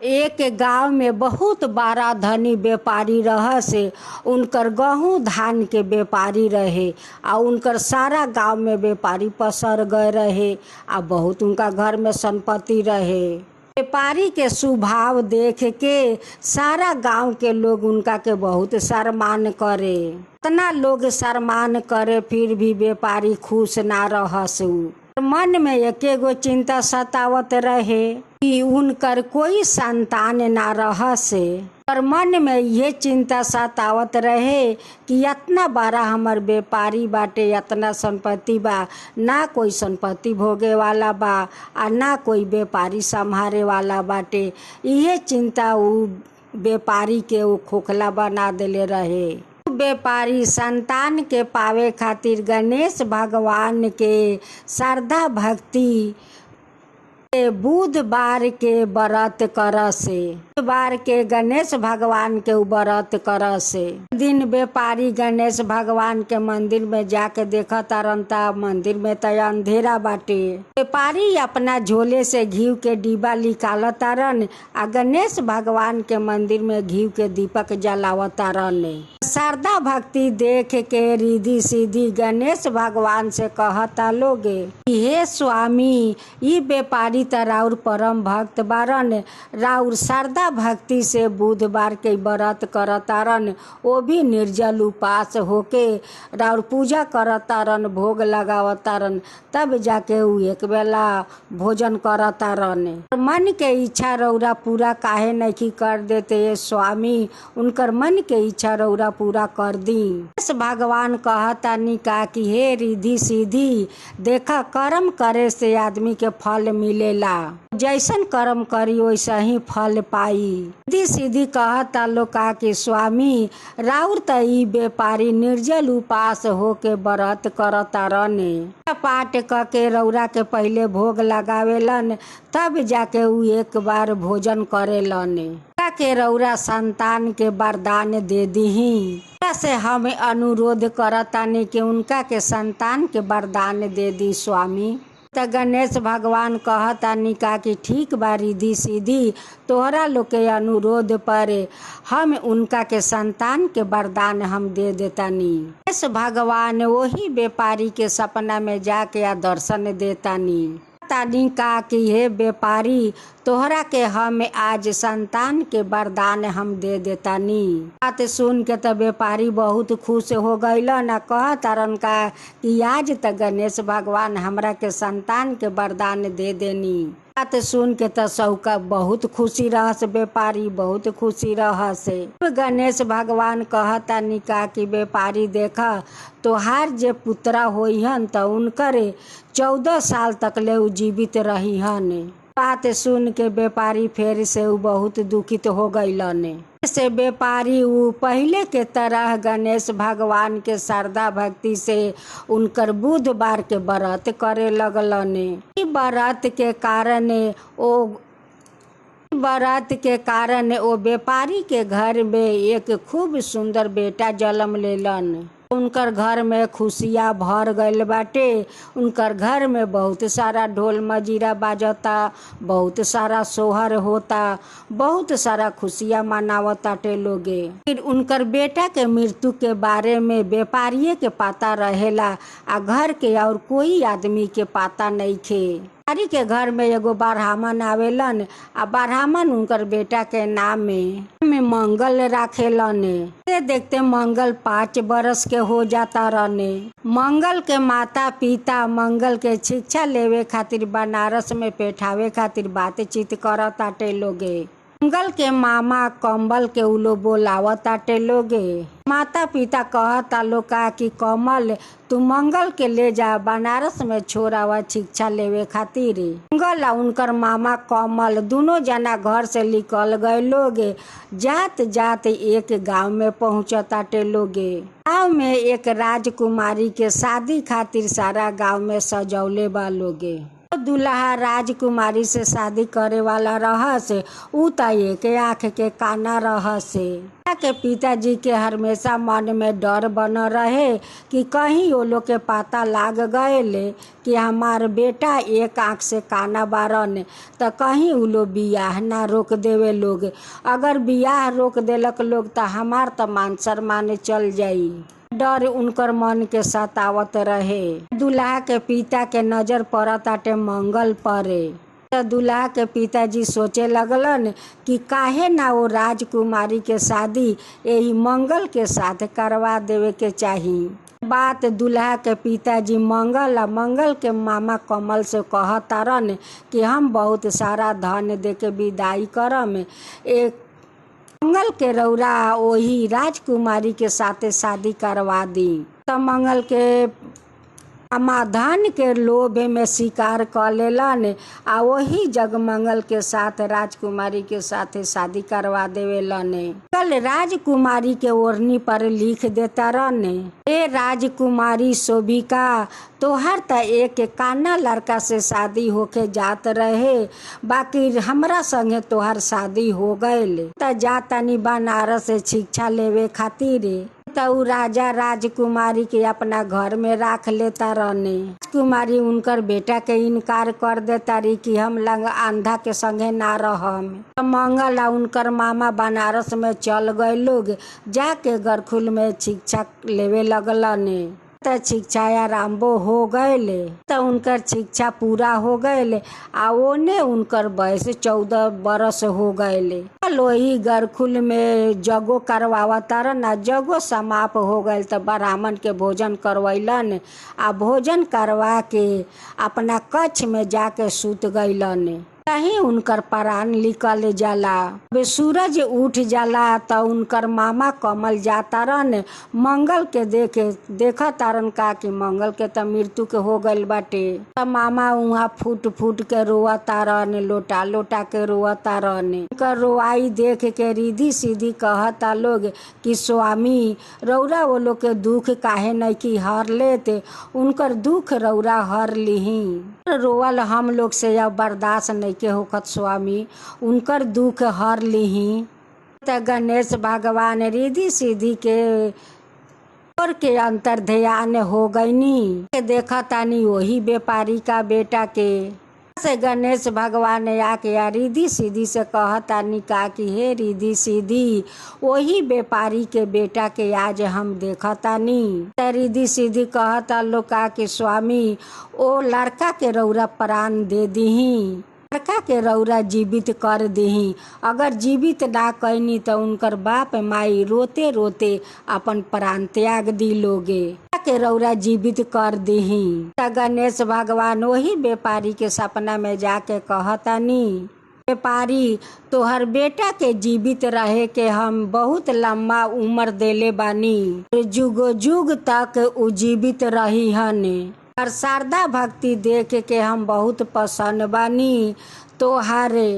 एक गांव में बहुत बड़ा धनी व्यापारी रह से उनकर गेहूँ धान के व्यापारी रहे आ उनकर सारा गांव में व्यापारी पसर गए रहे आ बहुत उनका घर में संपत्ति रहे। व्यापारी के स्वभाव देख के सारा गांव के लोग उनका के बहुत सम्मान करे। इतना लोग सम्मान करे फिर भी व्यापारी खुश ना रहस। मन में एकेगो चिंता सतावत रहे कि उनकर कोई संतान ना रहसे। और मन में ये चिंता सतावत रहे कि इतना बड़ा हमार व्यापारी बाटे, इतना संपत्ति बा, ना कोई संपत्ति भोगे वाला बा आ ना कोई व्यापारी संभारे वाला बाटे। ये चिंता उ व्यापारी के उ खोखला बना देले रहे। व्यापारी संतान के पावे खातिर गणेश भगवान के श्रद्धा भक्ति बुधवार के व्रत करसे। बुधवार के गणेश भगवान के व्रत करसे। दिन व्यापारी गणेश भगवान के मंदिर में जाके देखा तारंता मंदिर में तो अंधेरा बाटे। व्यापारी अपना झोले से घी के डिब्बा निकाल तारन आ गणेश भगवान के मंदिर में घी के दीपक जलावत तारन। श्रद्धा भक्ति देख के रिद्धि सिद्धि गणेश भगवान से कहता लोगे, हे स्वामी, ये व्यापारी त राउर परम भक्त बारन, राउर श्रद्धा भक्ति से बुधवार के व्रत करतारन, वो भी निर्जल उपास होके राउर पूजा करतारन, भोग लगावतारन, तब जाके उ एक बेला भोजन करतारन। मन के इच्छा रौरा पूरा काहे नहीं कर देते स्वामी, उनकर मन के इच्छा रौरा पूरा कर दी। भगवान कहतानी का कि हे रिद्धि सिद्धि, देखा कर्म करे से आदमी के फल मिलेला, जैसन कर्म करी वैसा ही फल पाई। रिद्धि सिद्धि कहता लोग का कि स्वामी, राउर त ई व्यापारी निर्जल उपास होके व्रत करतारन, पाठ के रौरा के पहले भोग लगावेलन, तब जाके उ एक बार भोजन करेलन। के रौरा संतान के वरदान दे दीही। से हमें अनुरोध करतानी कि उनका के संतान के वरदान दे दी स्वामी। त गणेश भगवान कहतानी का कि ठीक बा रिद्धि सिद्धि, तोहरा लोग के अनुरोध पर हम उनका के संतान के वरदान हम दे देतानी। गणेश भगवान वही व्यापारी के सपना में जाके आ दर्शन देतानी। तानी का कि हे व्यापारी, तोहरा के हम आज संतान के वरदान हम दे देतानी। बात सुन के तो व्यापारी बहुत खुश हो गइलन आ कहतारन का कि आज तक गणेश भगवान हमरा के संतान के वरदान दे देनी। बात सुन के तो सबका बहुत खुशी रहस, व्यापारी बहुत खुशी रहस। गणेश भगवान कहतानी का कि व्यापारी देखा, तोहार जे पुत्रा होइहन त उनकर 14 साल तक ले उ जीवित रहीहन। बात सुन के व्यापारी फिर से उ बहुत दुखित हो गइलन। से व्यापारी उ पहले के तरह गणेश भगवान के श्रद्धा भक्ति से उनकर बुधवार के व्रत करे लगलन। ई व्रत के कारण ओ व्यापारी के घर में एक खूब सुंदर बेटा जन्म लेलन। उनकर घर में खुशियाँ भर गइल बाटे। उनकर घर में बहुत सारा ढोल मजीरा बाजता, बहुत सारा सोहर होता, बहुत सारा खुशियाँ मनावताटे लोगे। फिर उनकर बेटा के मृत्यु के बारे में व्यापारी के पता रहेला आ घर के और कोई आदमी के पता नहीं खे। व्यापारी के घर में एगो ब्राह्मण आवेलन आ ब्राह्मण उनकर बेटा के नाम में मंगल राखेलन। देखते मंगल 5 बरस के हो जाता रहने। मंगल के माता पिता मंगल के शिक्षा लेवे खातिर बनारस में बैठावे खातिर बातचीत करताटे लोगे। मंगल के मामा कमल के उलो बोलावताटे लोगे। माता पिता कहता लोग का कि कमल, तू मंगल के ले जा बनारस में छोरावा शिक्षा लेवे खातिर। मंगल आ उनकर मामा कमल दोनों जना घर से निकल गए लोगे। जात जात एक गांव में पहुंचताटे लोगे। गांव में एक राजकुमारी के शादी खातिर सारा गांव में सजौले बा लोगे। दुल्हा राजकुमारी से शादी करे वाला रहस, ऊ त एक आँख के काना रहस। के पिताजी के हमेशा मन में डर बन रहे कि कहीं वो लोग के पता लाग गए कि हमार बेटा एक आँख से काना बारन, तो कहीं उ लोग बियाह ना रोक देवे लोग। अगर बियाह रोक देलक लोग तो हमार तो मान सम्मान चल जाई। डर उनकर मन के सतावत रहे। दुल्हा के पिता के नजर पड़ताटे मंगल परे। दुल्हा के पिताजी सोचे लगलन कि काहे ना वो राजकुमारी के शादी यही मंगल के साथ करवा देवे के चाही। बात दुल्हा के पिताजी मंगल के मामा कमल से कहतारन कि हम बहुत सारा धन दे के विदाई करम, एक मंगल के रौरा वही राजकुमारी के साथे शादी करवा दी। तो मंगल के मामा धन के लोभ में शिकार कर लेलन आ वही जगमंगल के साथ राजकुमारी के साथ शादी करवा देवेलन। कल राजकुमारी के ओढ़नी पर लिख देता रहने, ए राजकुमारी शोभिका, तोहर त एक काना लड़का से शादी होके जात रहे, बाकी हमरा संगे तोहर शादी हो गईल। त जातानी बनारस से शिक्षा लेवे खातिर। तो राजा राजकुमारी के अपना घर में रख लेता रहने। राजकुमारी उनकर बेटा के इनकार कर देता रही कि हम लंग अंधा के संगे ना रहम। मंगल आ उनकर मामा बनारस में चल गए लोग, जाके गरखुल में शिक्षा लेवे लगलन। त शिक्षा आरंभो हो गए तो उनकर शिक्षा पूरा हो गए आ ओने उनकर वयस 14 बरस हो गए। लोही गरखुल में जगो करवावतारन आ जगो समाप्त हो गए तो ब्राह्मण के भोजन करवैलन आ भोजन करवा के अपना कक्ष में जाके सूत गईलन। कहीं उनकर प्राण निकल जाला। सूरज उठ जाला तो उनकर मामा कमल जाता रहन मंगल के देखा तारन का कि मंगल के तो मृत्यु के हो गईल बाटे। तो मामा वहाँ फूट फूट के रोता रहन, लोटा लोटा के रोता रहन। उनकर रोआई देख के रिधी सीधी कहता लोग कि स्वामी रौरा वो लोग के दुख काहे नहीं कि हर लेते, उनकर दुख रौरा हर लिही। रोवल हम लोग से अब बर्दाश्त नहीं के होखत स्वामी, उनकर दुख हर लिही। त गणेश भगवान रिधी सीधी के और के अंतर ध्यान हो गईनी। देखा तानी वही व्यापारी का बेटा के से गणेश भगवान आके रिधी सीधी से कहतानी का कि हे रिधी सीधी वही व्यापारी के बेटा के आज हम देखतानी। त रिधी सीधी कहता लोग का कि स्वामी ओ लड़का के रौरा प्राण दे दीही, लड़का के रौरा जीवित कर दीही। अगर जीवित ना कैनी तो उनकर बाप माई रोते रोते अपन प्राण त्याग दी लोगे, के रौरा जीवित कर दीही। त गणेश भगवान वही व्यापारी के सपना में जाके कहतानी, व्यापारी तोहर बेटा के जीवित रहे के हम बहुत लंबा उम्र देले बानी, जुग जुग तक उ जीवित रही हने। और शारदा भक्ति देख के हम बहुत पसंद बानी, तोहारे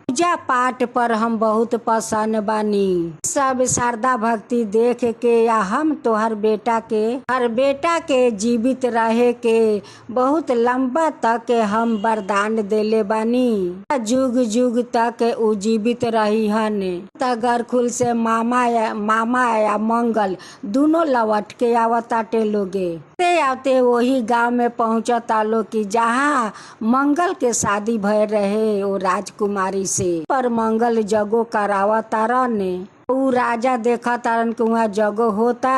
पूजा पाठ पर हम बहुत पसंद बानी। सब शारदा भक्ति देख के या हम तोहर बेटा के हर बेटा के जीवित रहे के बहुत लंबा तक हम वरदान देले बानी, जुग जुग तक उ जीवित रही हने। त गरखुल से मामा या मंगल दोनों लौट के आवताटे लोगे। आते वही गांव में पहुंचता लोग कि जहाँ मंगल के शादी भय रहे वो राजकुमारी से। पर मंगल जगो करावता रहने। उ राजा देखा तारन के वहाँ जगो होता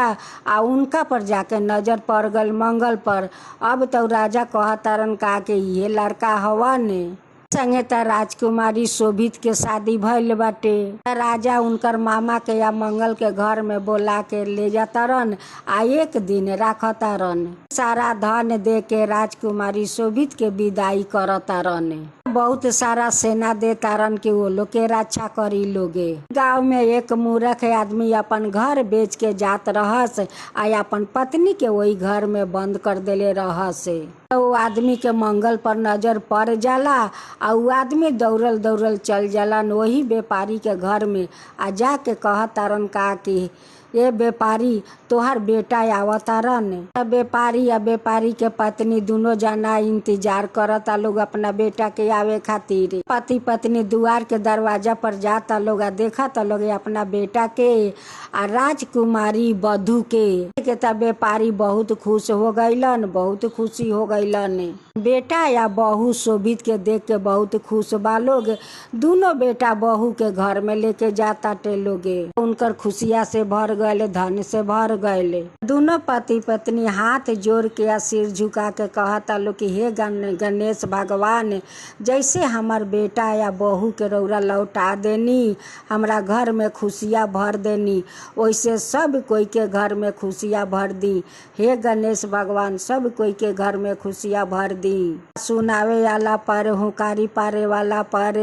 आ उनका पर जाके नजर पड़ गल मंगल पर। अब तो राजा कहा तारन का कि ये लड़का हवा ने संगे त राजकुमारी शोभित के शादी भइल बाटे। राजा उनकर मामा के या मंगल के घर में बोला के ले जाता रन आ एक दिन रखता रन। सारा धन दे के राजकुमारी शोभित के विदाई करता रन। बहुत सारा सेना देता रन कि वो लोग के रक्षा करी लोगे। गांव में एक मूर्ख आदमी अपन घर बेच के जात रहस आ अपन पत्नी के वही घर में बंद कर देले रहस। वो आदमी के मंगल पर नजर पड़ जाला आ वो आदमी दौड़ल दौड़ल चल जाला वही व्यापारी के घर में आ जाके कहतारन का कि ये व्यापारी तोहर बेटा आवतारन। व्यापारी या व्यापारी के पत्नी दोनों जना इंतजार करता लोग अपना बेटा के आवे खातिर। पति पत्नी दुआर के दरवाजा पर जाता लोग आ देखता लोग अपना बेटा के आ राजकुमारी वधू के तब व्यापारी बहुत खुश हो गईलन, बहुत खुशी हो गईलन। बेटा या बहू शोभित के देख के बहुत खुश बा लोग। दोनों बेटा बहू के घर में लेके जाता टे लोगे। उनकर खुशिया से भर गए, धन से भर गए। दोनों पति पत्नी हाथ जोड़ के सिर झुका के कहता लोग कि हे गणेश भगवान, जैसे हमार बेटा या बहू के रौरा लौटा देनी, हमरा घर में खुशियाँ भर देनी, वैसे सब कोई के घर में खुशियाँ भर दी। हे गणेश भगवान, सब कोई के घर में खुशियाँ भर दी। सुनावे वाला पर, हुकारी पारे वाला पर,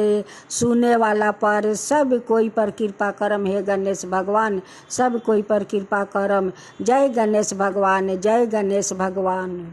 सुने वाला पर, सब कोई पर कृपा करम। हे गणेश भगवान, सब कोई पर कृपा करम। जय गणेश भगवान, जय गणेश भगवान।